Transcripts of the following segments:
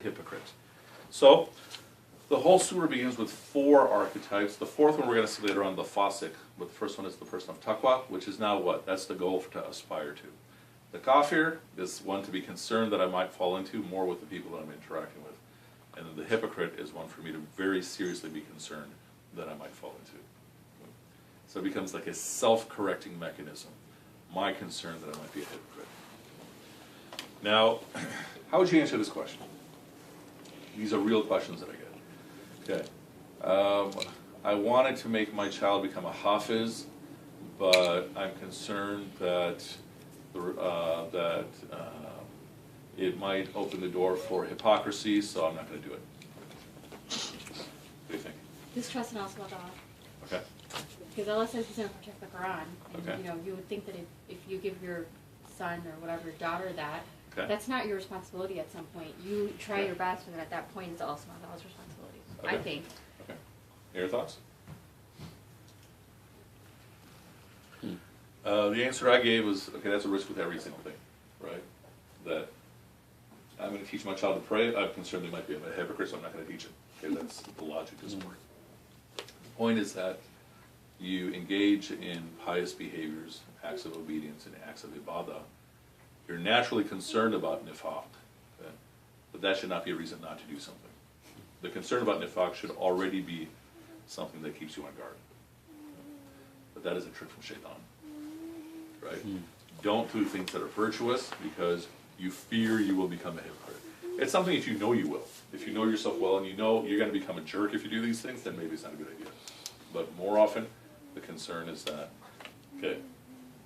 hypocrite. So, the whole sewer begins with 4 archetypes. The 4th one we're going to see later on, the Fasik, but the first one is the person of Taqwa, which is now what? That's the goal to aspire to. The Kafir is one to be concerned that I might fall into, more with the people that I'm interacting with. And then the hypocrite is one for me to very seriously be concerned that I might fall into. So it becomes like a self-correcting mechanism. My concern that I might be a hypocrite. Now, how would you answer this question? These are real questions that I get. Okay. I wanted to make my child become a hafiz, but I'm concerned that it might open the door for hypocrisy, so I'm not going to do it. What do you think? Distrust and also Allah. Okay. Because Allah says He's going to protect the Quran, and Okay. you know, you would think that if you give your son or whatever, your daughter that, Okay. that's not your responsibility at some point. You try Okay. your best, and at that point, it's also Allah's responsibility. Okay. I think. Okay. Your thoughts? The answer I gave was, okay, that's a risk with every single thing, right? That I'm going to teach my child to pray. I'm concerned they might be a hypocrite, so I'm not going to teach it. Okay, that's the logic doesn't work. The point is that you engage in pious behaviors, acts of obedience, and acts of ibadah. You're naturally concerned about nifaq, okay? But that should not be a reason not to do something. The concern about nifaq should already be something that keeps you on guard. But that is a trick from shaitan, right? Don't do things that are virtuous because you fear you will become a hypocrite. It's something if you know you will. If you know yourself well and you know you're going to become a jerk if you do these things, then maybe it's not a good idea. But more often, the concern is that, okay,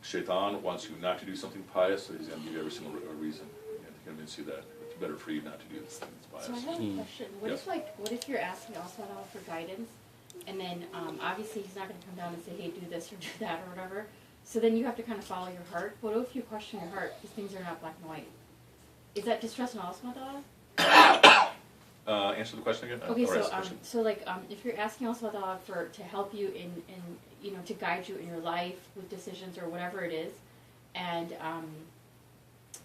shaitan wants you not to do something pious, so he's going to give you every single reason to convince you that it's better for you not to do this thing that's So I pious. have a question. What Yes. what if you're asking also Allah for guidance, and then obviously He's not going to come down and say, hey, do this or do that or whatever. So then you have to kind of follow your heart. What if you question your heart because things are not black and white? Is that distrust and also Allah? Answer the question again? Okay, Or ask the so question. if you're asking also Allah to help you in you know, to guide you in your life with decisions or whatever it is, and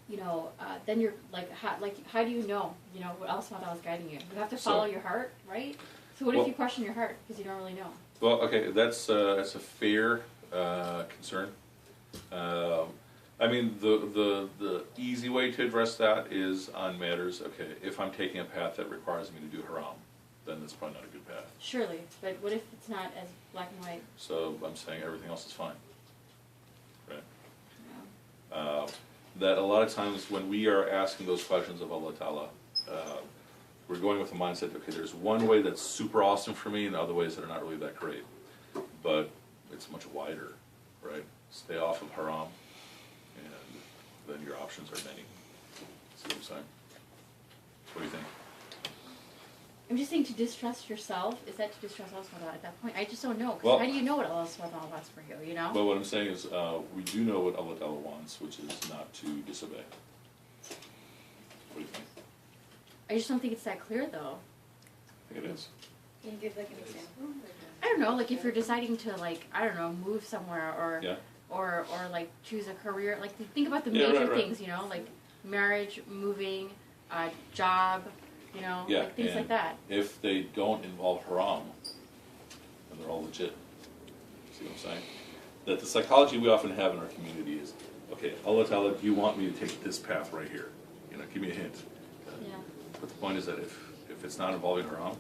you know, then you're like how do you know what else Allah is guiding you? You have to follow your heart, right? So what if you question your heart because you don't really know? Well, okay, that's a fair concern. I mean, the easy way to address that is on matters, okay, if I'm taking a path that requires me to do haram, then that's probably not a good path. Surely, but what if it's not as black and white? So I'm saying everything else is fine. Right? No. That a lot of times when we are asking those questions of Allah Ta'ala, we're going with the mindset, okay, there's one way that's super awesome for me and other ways that are not really that great. But it's much wider, right? Stay off of haram, and then your options are many. See what I'm saying? What do you think? I'm just saying to distrust yourself, is that to distrust Allah subhanahu wa ta'ala at that point? I just don't know. 'Cause Well- how do you know what Allah subhanahu wa ta'ala wants for you, you know? But what I'm saying is, we do know what Allah Ta'ala wants, which is not to disobey. What do you think? I just don't think it's that clear, though. I think it is. Can you give like an example? I don't know, like if you're deciding to, like, I don't know, move somewhere or Yeah. or like choose a career, like think about the Yeah, major right. things, you know, like marriage, moving, job, you know, Yeah, like things and like that. if they don't involve haram, then they're all legit. See what I'm saying? That the psychology we often have in our community is, okay, Allah Ta'ala, do you want me to take this path right here? You know, give me a hint. Yeah. But the point is that if it's not involving haram,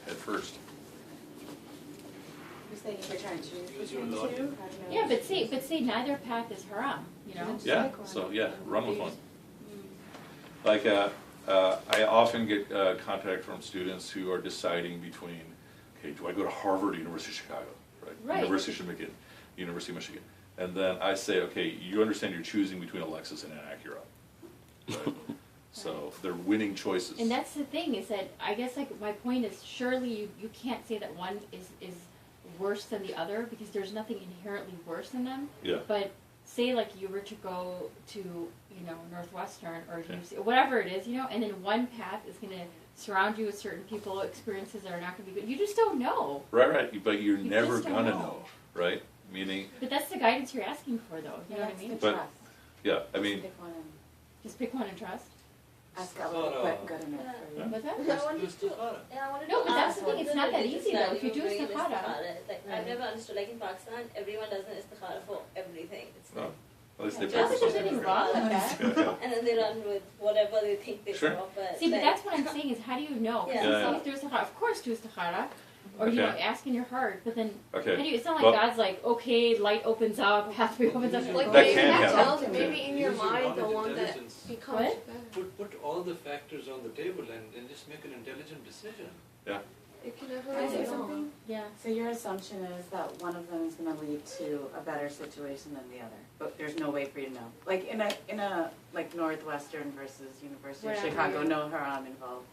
head first. You're saying if you're trying to choose between two? How do you know? Yeah, but say neither path is haram, you know? Just Yeah, pick one. so yeah, run with one. Mm. Like, I often get contact from students who are deciding between, okay, do I go to Harvard or University of Chicago, right? Right. University of Michigan, University of Michigan. And then I say, okay, you understand you're choosing between a Lexus and an Acura, right? So they're winning choices. And that's the thing, is that I guess like my point is surely you can't say that one is worse than the other because there's nothing inherently worse than them. Yeah. But say like you were to go to, you know, Northwestern or Okay. UC, whatever it is, you know, and then one path is going to surround you with certain people, experiences that are not going to be good. You just don't know. Right, but you're You never just don't gonna know. know, right? Meaning, But that's the guidance you're asking for, though. You know what I mean? But- Trust. yeah, I mean, Pick one and Just pick one and trust. ask God what good enough for Yeah. What's that? I wanted to, yeah, I wanted No, to but that's ask the thing, what it's not that religious easy, though. value If you do of doing an istikhara- is. Like, Right. I've never understood, like in Pakistan, everyone does an istikhara for everything. It's Well, like, at least they I don't think there's practice anything it. wrong with that. Yeah. and then they run with whatever they think they Sure. saw. But See, but like, that's what I'm saying is how do you know? Because Yeah. you say do istikhara, of course do istikhara, or you know, Okay. ask in your heart. But then, Okay. how do you, it's not like Well- God's like, okay, light opens up, pathway opens up. Like That maybe can that's happen. all, maybe in your Use mind the knowledge, one that intelligence. becomes What? better. Put all the factors on the table and just make an intelligent decision. It can never Can I go say wrong. something? Yeah. So your assumption is that one of them is gonna lead to a better situation than the other, but there's no way for you to know. Like in a like Northwestern versus University of Whatever, Chicago, yeah. no haram involved.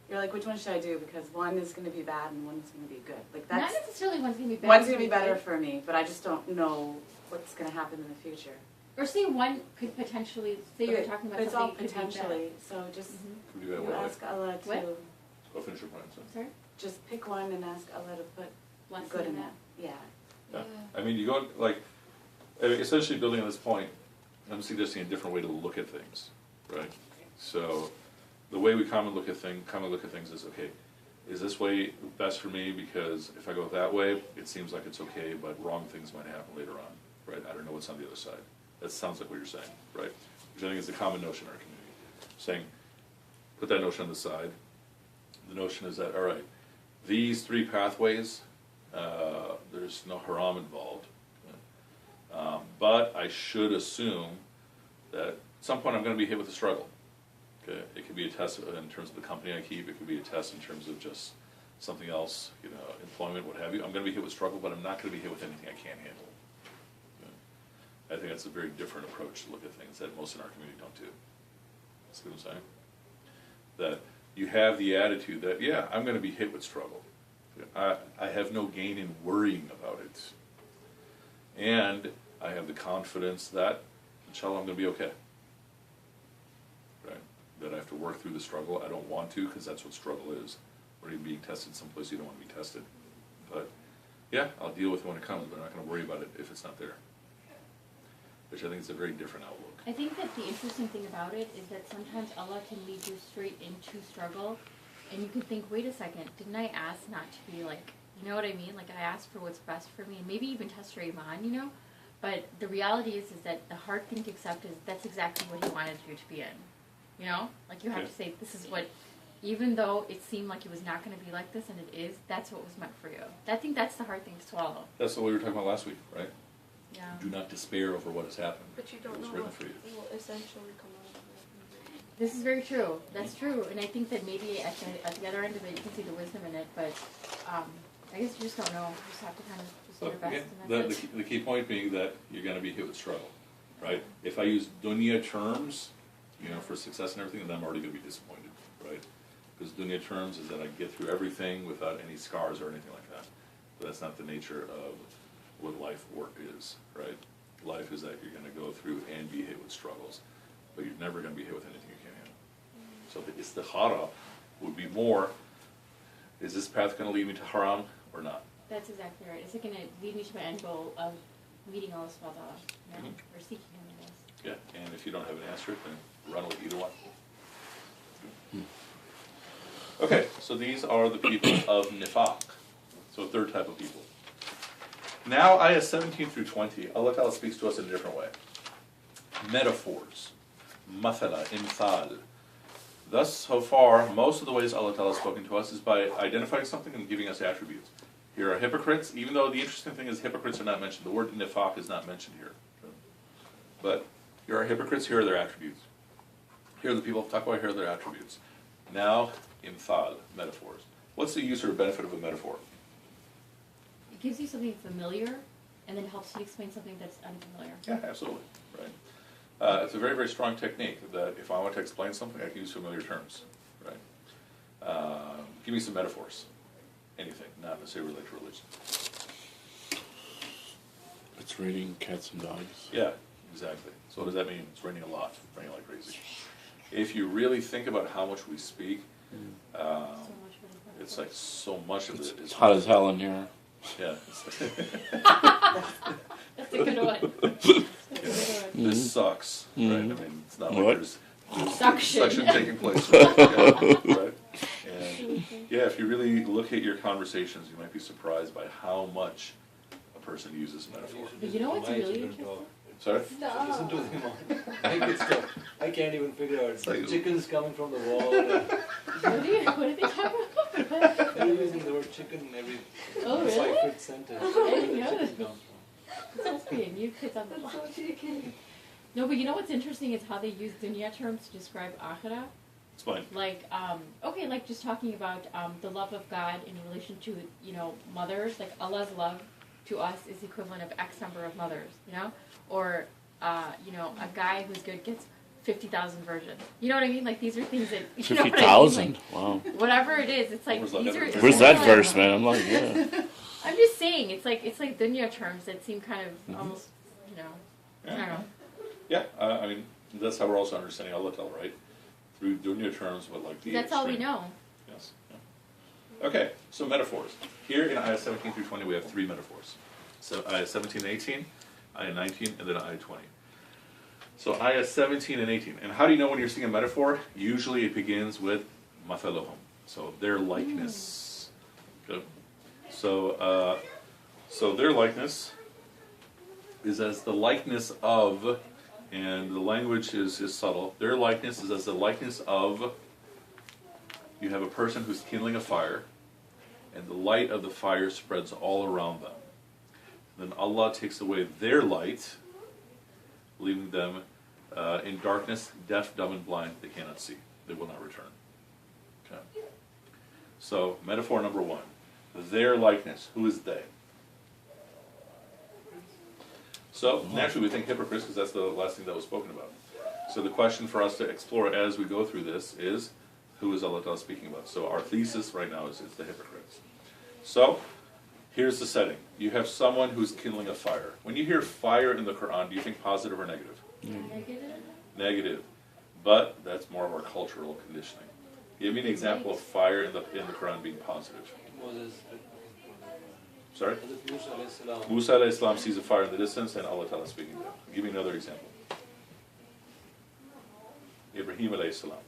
You're like, which one should I do? Because one is gonna be bad and one's gonna be good. Like Not that's necessarily one's gonna be better. one's gonna be better for me, but I just don't know what's gonna happen in the future. Or say one could potentially say you were Okay, talking about but it's all something it could be bad. potentially. So just Mhm. Can we do that you one way? ask Allah to What? Go finish your point. So. Sorry. just pick one and ask Allah to put Blessing good in that. that. Yeah. Yeah. I mean, you go, like, I mean, essentially building on this point, I'm suggesting a different way to look at things, right? So, the way we commonly look at things is, okay, is this way best for me? Because if I go that way, it seems like it's okay, but wrong things might happen later on, right? I don't know what's on the other side. That sounds like what you're saying, right? Which I think is a common notion in our community. Saying, put that notion on the side. The notion is that, all right, these three pathways, there's no haram involved. But I should assume that at some point I'm going to be hit with a struggle. Okay, it could be a test in terms of the company I keep. It could be a test in terms of just something else, you know, employment, what have you. I'm going to be hit with struggle, but I'm not going to be hit with anything I can't handle. Okay? I think that's a very different approach to look at things that most in our community don't do. See what I'm saying? That you have the attitude that, yeah, I'm going to be hit with struggle. I have no gain in worrying about it. And I have the confidence that, inshallah, I'm going to be okay. Right? That I have to work through the struggle. I don't want to, because that's what struggle is. Or you're being tested someplace you don't want to be tested. But, yeah, I'll deal with it when it comes, but I'm not going to worry about it if it's not there. Which I think is a very different outlook. I think that the interesting thing about it is that sometimes Allah can lead you straight into struggle, and you can think, wait a second, didn't I ask not to be like, you know what I mean? Like I asked for what's best for me, and maybe even test your iman, you know? But the reality is that the hard thing to accept is that's exactly what He wanted you to be in, you know? Like you have to say, this is what, even though it seemed like it was not going to be like this, and it is, that's what was meant for you. I think that's the hard thing to swallow. That's what we were talking about last week, right? Yeah. Do not despair over what has happened. But you don't It was know written what for you. will essentially come out of it. This is very true. That's true, and I think that maybe at the other end of it, you can see the wisdom in it. But I guess you just don't know. You just have to kind of just do So your best. again, And that's it. the key point being that you're going to be hit with struggle, right? If I use dunya terms, you know, for success and everything, then I'm already going to be disappointed, right? Because dunya terms is that I get through everything without any scars or anything like that. But that's not the nature of what life work is, right? Life is that you're going to go through and be hit with struggles, but you're never going to be hit with anything you can't handle. So the istikhara would be more, is this path going to lead me to haram or not? That's exactly right. Is it going to lead me to my end goal of meeting Allah subhanahu wa ta'ala, you know, Mhm. or seeking Him, I guess. Yeah, and if you don't have an answer, then run with either one. Okay, so these are the people of nifaq. So a third type of people. Now, ayahs 17 through 20, Allah Ta'ala speaks to us in a different way. Metaphors. Mathala, imthal. Thus, so far, most of the ways Allah Ta'ala has spoken to us is by identifying something and giving us attributes. Here are hypocrites, even though the interesting thing is hypocrites are not mentioned. The word nifaq is not mentioned here. But here are hypocrites, here are their attributes. Here are the people of taqwa, here are their attributes. Now, imthal, metaphors. What's the use or benefit of a metaphor? It gives you something familiar, and then helps you explain something that's unfamiliar. Yeah, absolutely, right. It's a very, very strong technique that if I want to explain something, I can use familiar terms, right? Give me some metaphors. Anything, not necessarily related to religion. It's raining cats and dogs. Yeah, exactly. So what does that mean? It's raining a lot, raining like crazy. If you really think about how much we speak, So much for the it's like so much of it It's is hot as hell in here. yeah. That's a good one. That's a good one. This sucks, right? I mean, it's not like What? there's Suction. suction taking place, right? Yeah, right? if you really look at your conversations, you might be surprised by how much a person uses metaphor. But you know what's My really children interesting? talk. Sorry? Listen to them all. I get stuff. I can't even figure out. like- Chickens coming from the wall. And What do they talk about? they're using the word chicken in every Oh, really? 5-foot sentence. I Where didn't the know chicken this. comes from. It must be a new kids on the block. So chicken. No, but you know what's interesting is how they use dunya terms to describe akhirah. Explain. Like, okay, like just talking about the love of God in relation to, you know, mothers. Like Allah's love to us is the equivalent of X number of mothers, you know? Or, you know, a guy who's good gets 50,000 virgins. You know what I mean? Like these are things that, you know what I mean? 50,000? Like, Wow. whatever it is, it's like, Where's that these are... ever- Where's that Yeah. verse, man? I'm like, yeah. I'm just saying, it's like dunya terms that seem kind of almost, you know, I don't know. Yeah, I mean, that's how we're also understanding Allah Ta'ala, right? Through dunya terms, but like the That's all we extreme. know. Yes. Yeah. Okay, so metaphors. Here in ayah 17 through 20, we have 3 metaphors. So ayah 17 and 18, ayah 19, and then ayah 20. So ayah 17 and 18. And how do you know when you're seeing a metaphor? Usually it begins with mathaluhum. So their likeness. Good. So, so their likeness is as the likeness of, and the language is subtle. Their likeness is as the likeness of, you have a person who's kindling a fire, and the light of the fire spreads all around them. Then Allah takes away their light, leaving them in darkness, deaf, dumb, and blind. They cannot see. They will not return. Okay. So, metaphor number 1. Their likeness. Who is they? So, naturally we think hypocrites because that's the last thing that was spoken about. So the question for us to explore as we go through this is, who is Allah Ta'ala speaking about? So our thesis right now is it's the hypocrites. So, here's the setting. You have someone who's kindling a fire. When you hear fire in the Quran, do you think positive or negative? Negative? Negative. But that's more of our cultural conditioning. Give me an example of fire in the Quran being positive. Moses, Sorry? Hazrat Musa alayhi salam. Musa alayhi salam sees a fire in the distance and Allah Ta'ala speaking to him. Give me another example. Ibrahim alayhi salam.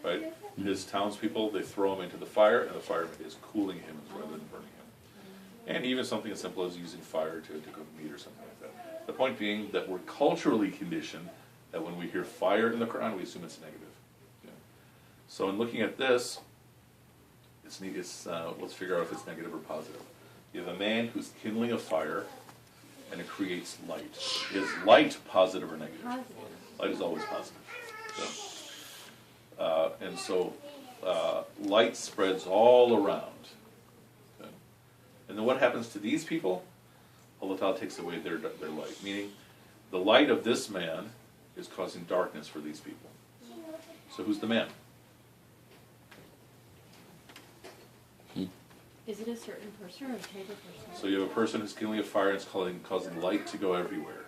Right? His townspeople, they throw him into the fire and the fire is cooling him rather than burning him. And even something as simple as using fire to cook meat or something like that. The point being that we're culturally conditioned that when we hear fire in the Quran, we assume it's negative. Yeah. So in looking at this, let's figure out if it's negative or positive. You have a man who's kindling a fire, and it creates light. Is light positive or negative? Positive. Light is always positive. And so light spreads all around. Okay. And then what happens to these people? Allah Ta'ala takes away their light. Meaning, the light of this man is causing darkness for these people. So who's the man? Is it a certain person or a type of person? So you have a person who's kindling a fire and it's causing light to go everywhere.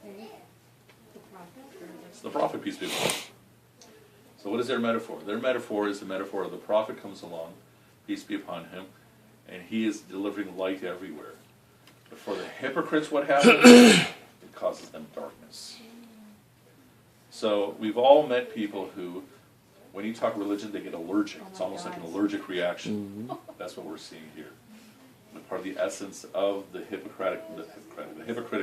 Okay. The prophet? Or It's the prophet, peace be upon him. So what is their metaphor? Their metaphor is the metaphor of the prophet comes along, peace be upon him, and he is delivering light everywhere. But for the hypocrites, what happens? It causes them darkness. So we've all met people who, when you talk religion, they get allergic. It's almost like an allergic reaction. That's what we're seeing here. And part of the essence of the hypocritic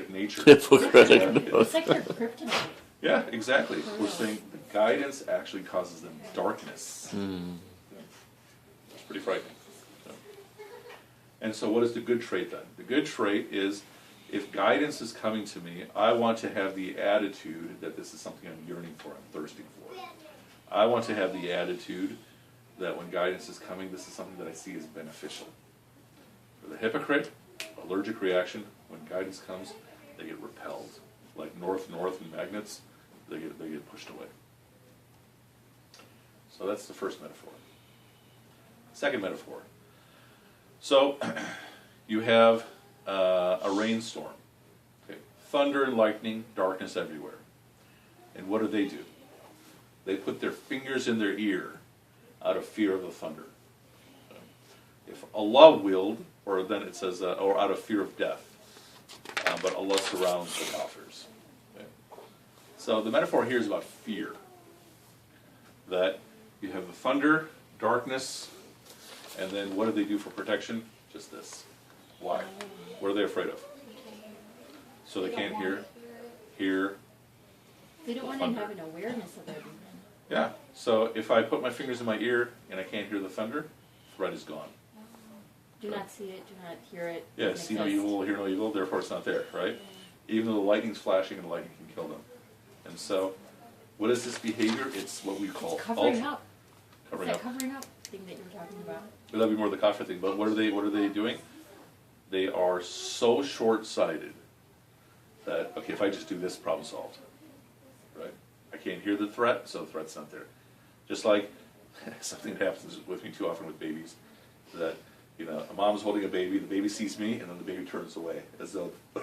nature. Hypocritic. It's like their kryptonite. Yeah, exactly. We're saying the guidance actually causes them darkness. It's pretty frightening. So. And so what is the good trait then? The good trait is, if guidance is coming to me, I want to have the attitude that this is something I'm yearning for, I'm thirsting for. I want to have the attitude that when guidance is coming, this is something that I see as beneficial. For the hypocrite, allergic reaction, when guidance comes, they get repelled. Like north and magnets, they get pushed away. So that's the first metaphor. Second metaphor. So you have a rainstorm. Okay. Thunder and lightning, darkness everywhere. And what do? They put their fingers in their ear out of fear of the thunder. If Allah willed, or then it says, or out of fear of death, but Allah surrounds the kafirs. Okay. So the metaphor here is about fear. That you have the thunder, darkness, And then what do they do for protection? Just this. Why? What are they afraid of? So they can't hear. They don't want to have an awareness of everything. Yeah. So if I put my fingers in my ear and I can't hear the thunder, threat is gone. Do not see it, do not hear it. Yeah, doesn't see no exist. evil, hear no evil, therefore it's not there, right? Even though the lightning's flashing and the lightning can kill them. And so, what is this behavior? It's what we call It's covering up. Covering It's up. that covering up thing that you were talking about. But that'd be more the kafir thing. But what are they doing? They are so short-sighted that, okay, if I just do this, problem solved. Right? I can't hear the threat, so the threat's not there. Just like something that happens with me too often with babies, that, you know, a mom's holding a baby, the baby sees me, and then the baby turns away, as though the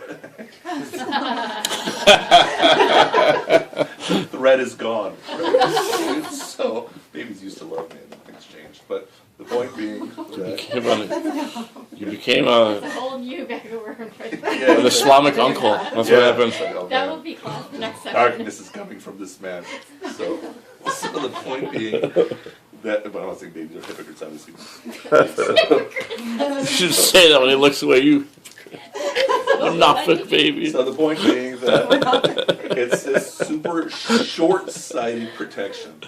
threat is gone. Right? So, babies used to love me, and things changed. But the point being that... You became It's a whole new bag of worms right there. an Islamic uncle. That's what happened. Oh, That man. will be class for next session. Darkness is coming from this man. So the point being that, but I'm not saying babies are hypocrites, obviously. You should say that when he looks away. You, I'm not fit, baby. So the point being that it's this super short-sighted protection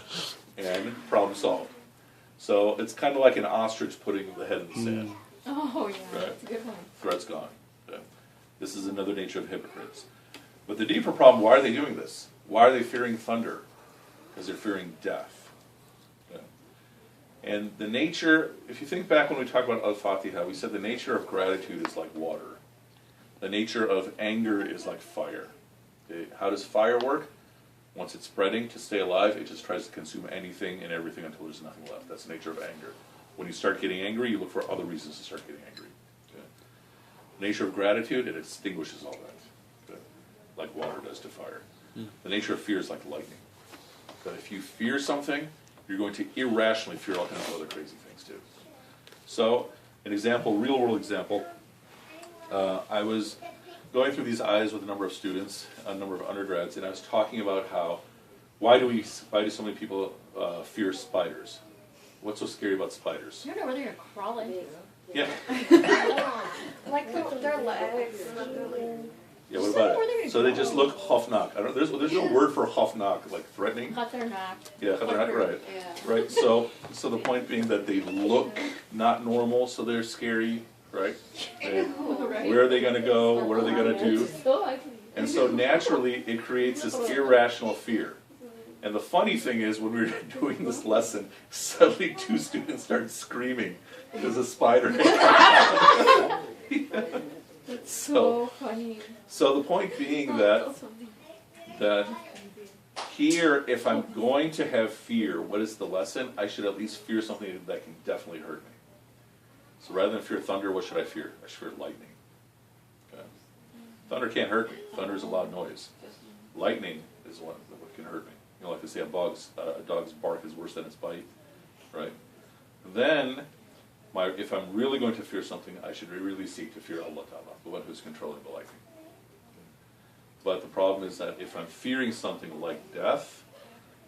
and problem solved. So it's kind of like an ostrich putting the head in the sand. Oh, yeah, Right. that's a good one. Threat's gone. Yeah. This is another nature of hypocrites. But the deeper problem, why are they doing this? Why are they fearing thunder? Because they're fearing death. Yeah. And the nature, if you think back when we talked about Al-Fatiha, we said the nature of gratitude is like water. The nature of anger is like fire. Okay? How does fire work? Once it's spreading, to stay alive, it just tries to consume anything and everything until there's nothing left. That's the nature of anger. When you start getting angry, you look for other reasons to start getting angry. Okay? The nature of gratitude, it extinguishes all that. Okay? Like water does to fire. The nature of fear is like lightning. That if you fear something, you're going to irrationally fear all kinds of other crazy things too. So, an example, real world example, I was going through these eyes with a number of students, a number of undergrads, and I was talking about how, why do so many people fear spiders? What's so scary about spiders? You don't know where they're going to crawl into. Yeah. Like their legs. Yeah, what about it? So they just look hofnak. I don't. There's no word for hofnak, like threatening. Khatarnak. Yeah, khatarnak, right. Yeah. Right. So the point being that they look not normal, so they're scary, right? And where are they going to go? What are they going to do? So ugly. And so naturally, it creates this irrational fear. And the funny thing is, when we were doing this lesson, suddenly 2 students started screaming because a spider had come. That's so funny. So the point being that here, if I'm going to have fear, what is the lesson? I should at least fear something that can definitely hurt me. So rather than fear thunder, what should I fear? I should fear lightning. Okay. Thunder can't hurt me. Thunder is a loud noise. Lightning is what can hurt me. You know, like they say, a dog's bark is worse than its bite, right? Then, if I'm really going to fear something, I should really seek to fear Allah Ta'ala, the one who's controlling the lightning. But the problem is that if I'm fearing something like death,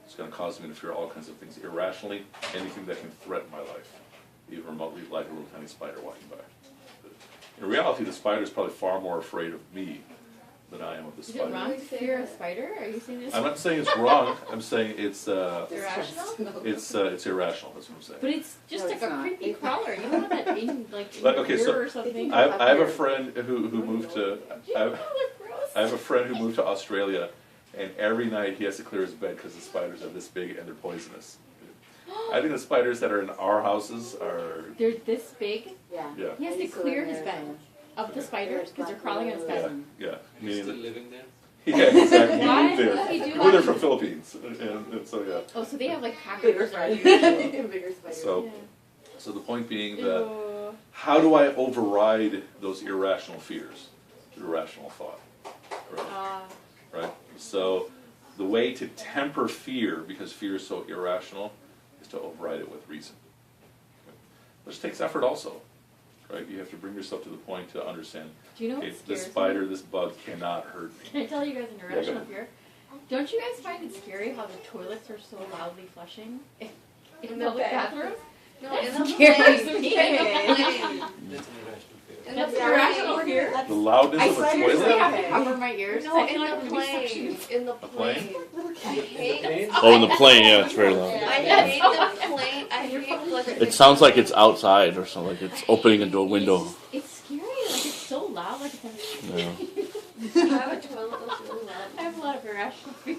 it's going to cause me to fear all kinds of things irrationally, anything that can threaten my life, even remotely, like a little tiny spider walking by. But in reality, the spider is probably far more afraid of me than I am of the Is it spider. wrong to fear a spider? Are you saying this? I'm not saying it's wrong. I'm saying it's Irrational? it's irrational. That's what I'm saying. But it's just No, like it's a not. creepy crawler. You don't want that in like in But, your okay, ear so or something. I have a friend who moved to. You know, like gross. I have a friend who moved to Australia, and every night he has to clear his bed because the spiders are this big and they're poisonous. I think the spiders that are in our houses are. They're this big. Yeah. Yeah. He has to clear his bed of the spiders because they're crawling on his Yeah. bed. Yeah. He's still Meaning living there? yeah, exactly. He Why moved there. would he do He moved there that? from Philippines, and so yeah. Oh, so they have like Bigger hackers. spider. Bigger spider. So the point being that. Ew. How do I override those irrational fears? Through irrational thought. Right? Right? So the way to temper fear, because fear is so irrational, is to override it with reason. Which takes effort also. Right? You have to bring yourself to the point to understand, Do you know okay, what this scares spider, me? this bug cannot hurt me. Can I tell you guys an go irrational ahead. fear? Don't you guys find it scary how the toilets are so loudly flushing in In the public bathroom? bathrooms? No, in the scares plane. me. In the plane. That's an irrational fear. In That's the irrational plane. fear. The loudness I of a swear Seriously, you're I have toilet? to cover my ears. No, I feel in like the I'm gonna be plane. suctioned. In the plane? plane. I hate. Planes? Oh, in the plane, yeah, it's very loud. I hate the plane. I hate like. It sounds like it's outside or something, like it's opening into a window. It's scary. Like it's so loud. Like it's. Yeah. I have a toilet that's really loud. I have a lot of irrational fear.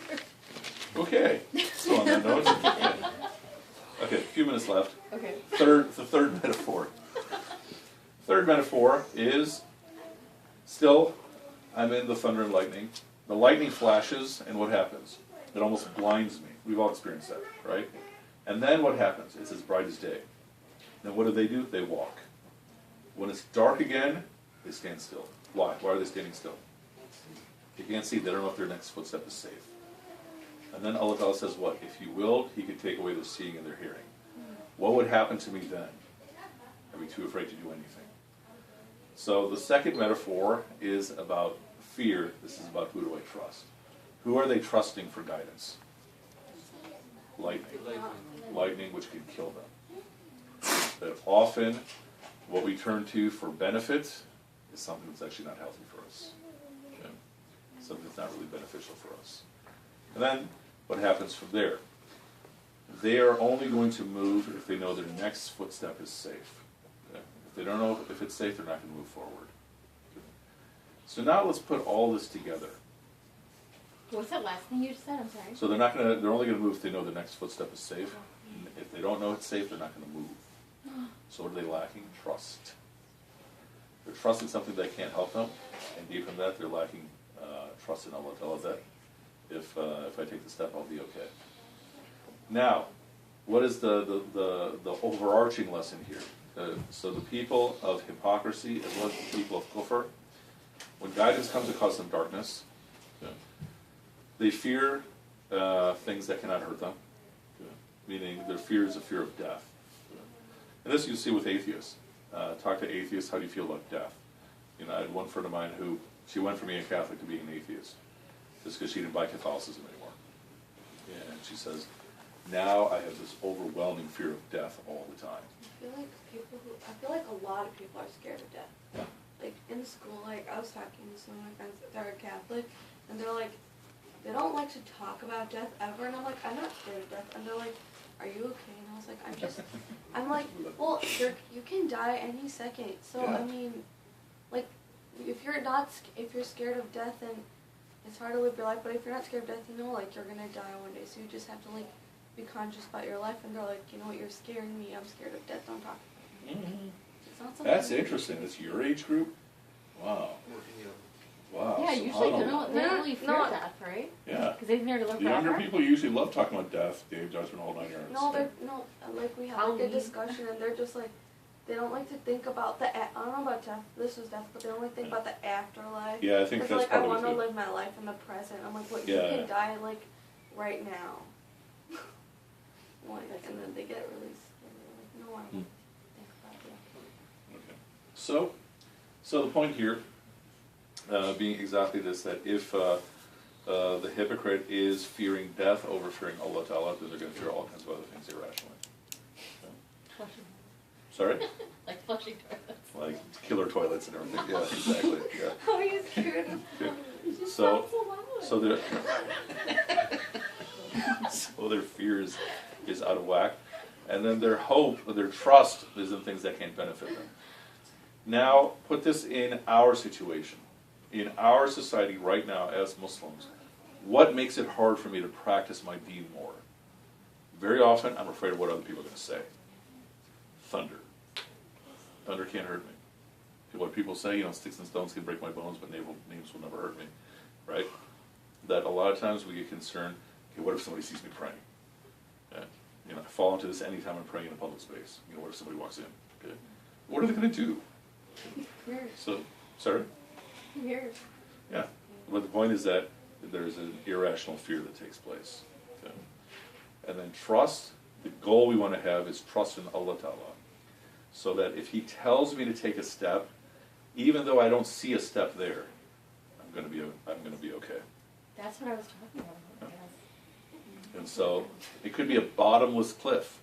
Okay, so on that note, okay, a few minutes left. Okay. The third metaphor. Third metaphor is still, I'm in the thunder and lightning. The lightning flashes, and what happens? It almost blinds me. We've all experienced that, right? And then what happens? It's as bright as day. Then what do? They walk. When it's dark again, they stand still. Why? Why are they standing still? They can't see. They don't know if their next footstep is safe. And then Allah Ta'ala says what? If He willed, He could take away their seeing and their hearing. What would happen to me then? I'd be too afraid to do anything. So the second metaphor is about fear. This is about who do I trust? Who are they trusting for guidance? Lightning. Lightning, which can kill them. That often what we turn to for benefit is something that's actually not healthy for us. Okay? Something that's not really beneficial for us. And then what happens from there? They are only going to move if they know their next footstep is safe. Okay? If they don't know if it's safe, they're not going to move forward. Okay? So now let's put all this together. What's that last thing you just said? I'm sorry. So they're only going to move if they know the next footstep is safe. If they don't know it's safe, they're not going to move. So what are they lacking? Trust. They're trusting something that can't help them, and deep in that, they're lacking trust in Allah Ta'ala that if I take the step, I'll be okay. Now, what is the overarching lesson here? So the people of hypocrisy as well as the people of kufr, when guidance comes to cause them darkness, they fear things that cannot hurt them, meaning their fear is a fear of death. And this you see with atheists. Talk to atheists, how do you feel about death? I had one friend of mine who, she went from being a Catholic to being an atheist, just because she didn't buy Catholicism anymore. And she says, now I have this overwhelming fear of death all the time. I feel like a lot of people are scared of death. Yeah. Like in school, like I was talking to some of my friends that are Catholic, and they're like, they don't like to talk about death ever, and I'm like, I'm not scared of death, and they're like, are you okay? And I was like, I'm like, well, you can die any second, so Yeah. I mean, like, if you're scared of death, then it's hard to live your life, but if you're not scared of death, like, you're gonna die one day, so you just have to, like, be conscious about your life, and they're like, you know what, you're scaring me, I'm scared of death, don't talk. It's not something. That's interesting. That's your age group? Wow. Wow. Yeah, usually they subhanAllah. don't really fear No. death, right? Yeah. Because they've there to live The younger forever. people usually love talking about death, Dave, Judgment, whole 9 yards. No, like we had like a Halloween. discussion, and they're just like, they don't like to think about I don't know about death, this was death, but they don't like to think about the afterlife. Yeah, I think It's that's like, part I of want it to too. live my life in the present. I'm like, what, Yeah. you can die, like, right now. Like, and then they get really scared. They're like, no, I don't think about it. Okay. So the point here being exactly this, that if the hypocrite is fearing death over fearing Allah Ta'ala, then they're going to fear all kinds of other things irrationally. Flushing. Sorry? Like flushing toilets. Like killer toilets and everything. Yeah, exactly. Yeah. How are you scared of Okay. It just So- sounds so loud. So their so their fears is out of whack, and then their hope, or their trust, is in things that can't benefit them. Now, put this in our situation, in our society right now as Muslims. What makes it hard for me to practice my deen more? Very often, I'm afraid of what other people are going to say. Thunder. Thunder can't hurt me. What people say, sticks and stones can break my bones, but names will never hurt me, right? That a lot of times we get concerned, okay, what if somebody sees me praying? I fall into this anytime I'm praying in a public space. What if somebody walks in? Okay. What are they going to do? Weird. So, sorry? Weird. Yeah. But the point is that there's an irrational fear that takes place. Okay. And then trust, the goal we want to have is trust in Allah Ta'ala. So that if He tells me to take a step, even though I don't see a step there, I'm going to be okay. That's what I was talking about. Yes. And so it could be a bottomless cliff,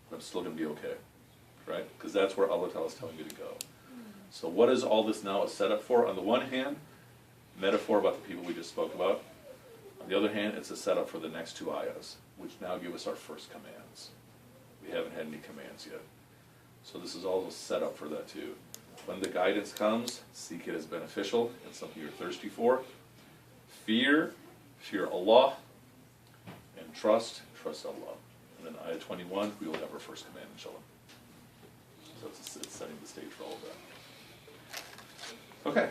but I'm still going to be okay. right? Because that's where Allah Ta'ala is telling you to go. So what is all this now a setup for? On the one hand, metaphor about the people we just spoke about. On the other hand, it's a setup for the next two ayahs, which now give us our first commands. We haven't had any commands yet. So this is all a setup for that too. When the guidance comes, seek it as beneficial. It's something you're thirsty for. Fear Allah, and trust Allah. And then ayah 21, we will have our first command, inshallah. So it's setting the stage for all of that. Okay.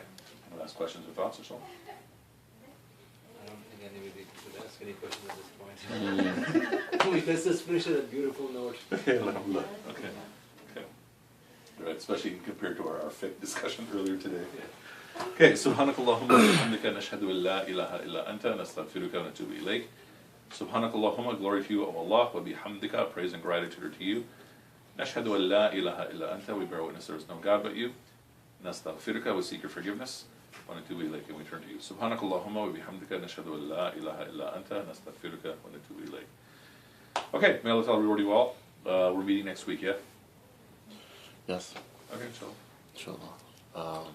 Any last questions or thoughts, inshallah? I don't think anybody should ask any questions at this point. Let's just finish on a beautiful note. Okay. All right, especially compared to our fiqh discussion earlier today. Okay, subhanakallahumma wa bihamdika nashhadu an la ilaha illa anta nastaghfiruka wa natubu ilayk. Subhanakallahumma, glory to you, O Allah, wa bihamdika, praise and gratitude are to you. Nashhadu an la ilaha illa anta, we bear witness there is no God but you. Nastaghfiruka, we seek your forgiveness. Wa natubu ilayk, and we turn to you. Subhanakallahumma wa bihamdika nashhadu an la ilaha illa anta nastaghfiruka wa natubu ilayk. Okay, may Allah Ta'ala reward you all. We're meeting next week, yeah? Yes, Okay, inshallah. inshallah.